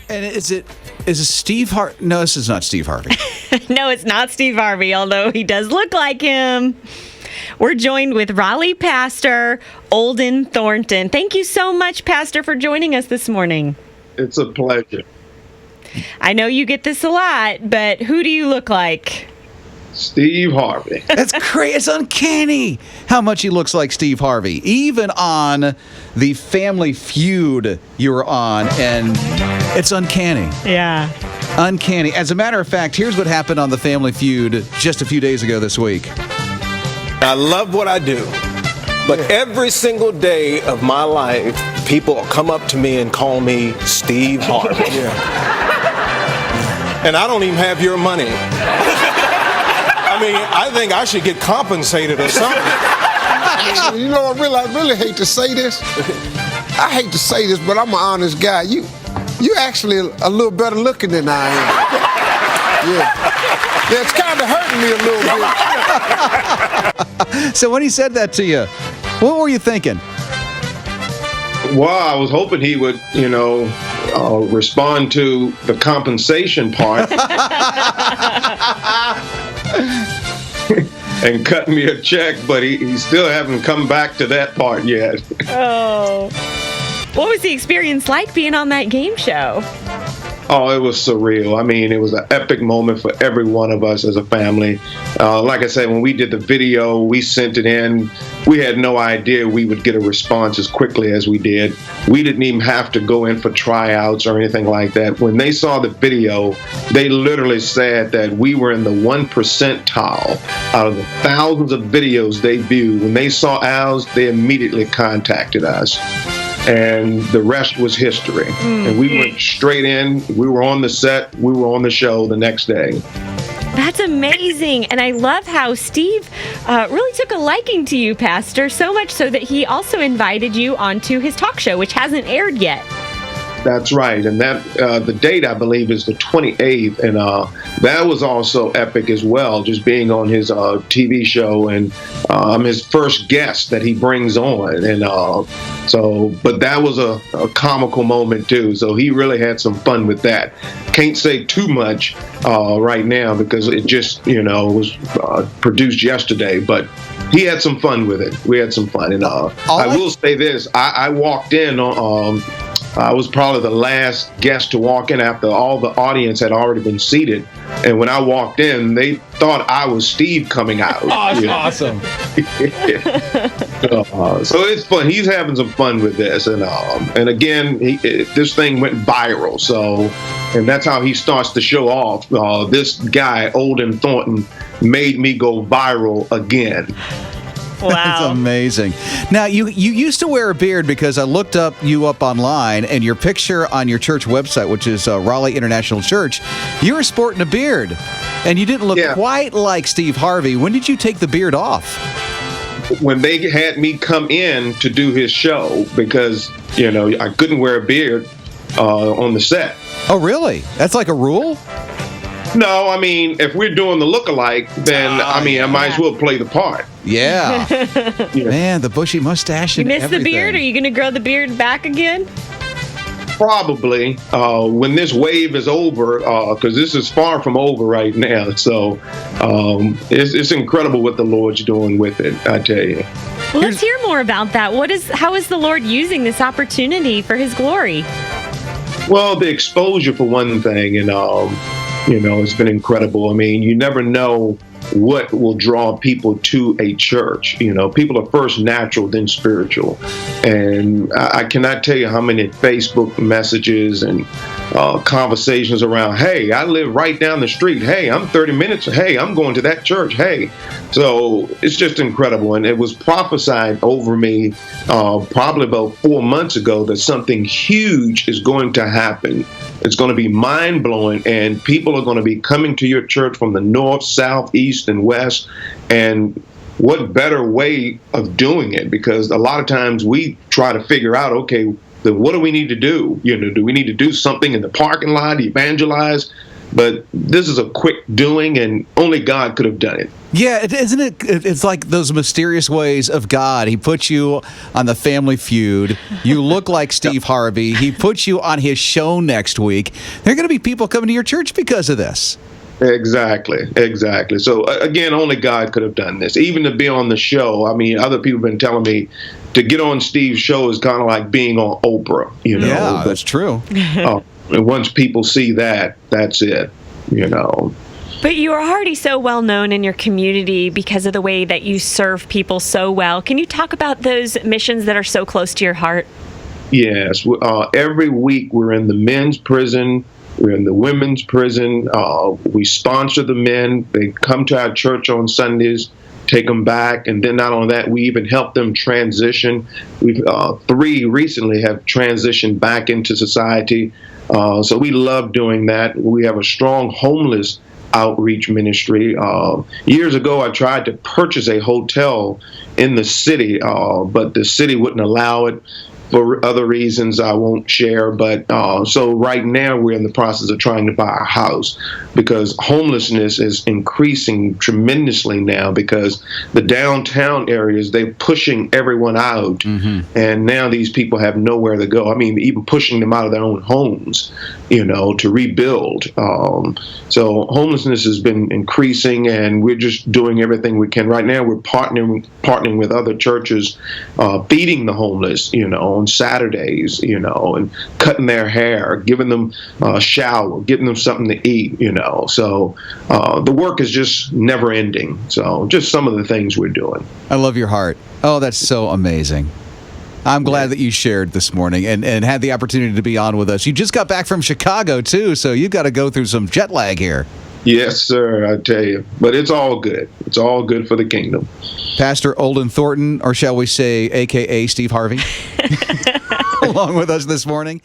And is it Steve Harvey? No, this is not Steve Harvey. No, it's not Steve Harvey, although he does look like him. We're joined with Raleigh pastor Olden Thornton. Thank you so much, Pastor, for joining us this morning. It's a pleasure. I know you get this a lot, but who do you look like? Steve Harvey. That's crazy. It's uncanny how much he looks like Steve Harvey. Even on the Family Feud you were on, and it's uncanny. Yeah. Uncanny. As a matter of fact, here's what happened on the Family Feud just a few days ago this week. I love what I do, but every single day of my life, people come up to me and call me Steve Harvey. And I don't even have your money. I mean, I think I should get compensated or something. Actually, you know, I really hate to say this. I hate to say this, but I'm an honest guy. You actually a little better looking than I am. Yeah, it's kind of hurting me a little bit. So when he said that to you, what were you thinking? Well, I was hoping he would, respond to the compensation part and cut me a check, but he still haven't come back to that part yet. Oh. What was the experience like being on that game show? Oh, it was surreal. I mean, it was an epic moment for every one of us as a family. Like I said, when we did the video, we sent it in. We had no idea we would get a response as quickly as we did. We didn't even have to go in for tryouts or anything like that. When they saw the video, they literally said that we were in the 1 percentile out of the thousands of videos they viewed. When they saw ours, they immediately contacted us. And the rest was history. And we went straight in. We were on the set. We were on the show the next day. That's amazing. And I love how Steve really took a liking to you, Pastor, so much so that he also invited you onto his talk show, which hasn't aired yet. That's right. And that the date, I believe, is the 28th. And that was also epic as well, just being on his TV show. And I'm his first guest that he brings on. And but that was a comical moment, too. So he really had some fun with that. Can't say too much right now because it just, was produced yesterday. But he had some fun with it. We had some fun. And I will say this. I walked in on... I was probably the last guest to walk in after all the audience had already been seated. And when I walked in, they thought I was Steve coming out. Oh, that's awesome. So it's fun. He's having some fun with this. And again, this thing went viral. And that's how he starts the show off. This guy, Olden Thornton, made me go viral again. Wow. That's amazing. Now, you used to wear a beard because I looked you up online, and your picture on your church website, which is Raleigh International Church, you were sporting a beard, and you didn't look quite like Steve Harvey. When did you take the beard off? When they had me come in to do his show because, I couldn't wear a beard on the set. Oh, really? That's like a rule? No, I mean, if we're doing the look-alike, then, I might as well play the part. Yeah. Man, the bushy mustache and everything. You miss everything. the beard? Are you going to grow the beard back again? Probably. When this wave is over, because this is far from over right now. So it's incredible what the Lord's doing with it, I tell you. Well, let's hear more about that. How is the Lord using this opportunity for His glory? Well, the exposure for one thing, and it's been incredible. I mean, you never know what will draw people to a church. People are first natural, then spiritual. And I cannot tell you how many Facebook messages and conversations around, hey, I live right down the street. Hey, I'm 30 minutes. Hey, I'm going to that church. Hey. So it's just incredible. And it was prophesied over me probably about 4 months ago that something huge is going to happen. It's going to be mind-blowing, and people are going to be coming to your church from the north, south, east, and west. And what better way of doing it? Because a lot of times we try to figure out, okay, then what do we need to do? Do we need to do something in the parking lot, evangelize? But this is a quick doing, and only God could have done it. Yeah, isn't it? It's like those mysterious ways of God. He puts you on the Family Feud. You look like Steve Harvey. He puts you on his show next week. There are going to be people coming to your church because of this. Exactly. So again, only God could have done this. Even to be on the show, I mean, other people have been telling me to get on Steve's show is kind of like being on Oprah. Yeah, that's true. And once people see that, that's it. But you are already so well known in your community because of the way that you serve people so well. Can you talk about those missions that are so close to your heart? Yes. Every week we're in the men's prison. We're in the women's prison. We sponsor the men. They come to our church on Sundays, take them back. And then not only that, we even help them transition. We've 3 recently have transitioned back into society. So we love doing that. We have a strong homeless outreach ministry. Years ago, I tried to purchase a hotel in the city, but the city wouldn't allow it for other reasons I won't share. But so right now we're in the process of trying to buy a house because homelessness is increasing tremendously now because the downtown areas, they're pushing everyone out. Mm-hmm. And now these people have nowhere to go. I mean, even pushing them out of their own homes, to rebuild. So homelessness has been increasing and we're just doing everything we can. Right now we're partnering with other churches, feeding the homeless, on Saturdays, and cutting their hair, giving them a shower, getting them something to eat, So the work is just never ending. So just some of the things we're doing. I love your heart. Oh, that's so amazing. I'm glad that you shared this morning and had the opportunity to be on with us. You just got back from Chicago, too, so you've got to go through some jet lag here. Yes, sir, I tell you. But it's all good. It's all good for the kingdom. Pastor Olden Thornton, or shall we say, a.k.a. Steve Harvey, along with us this morning.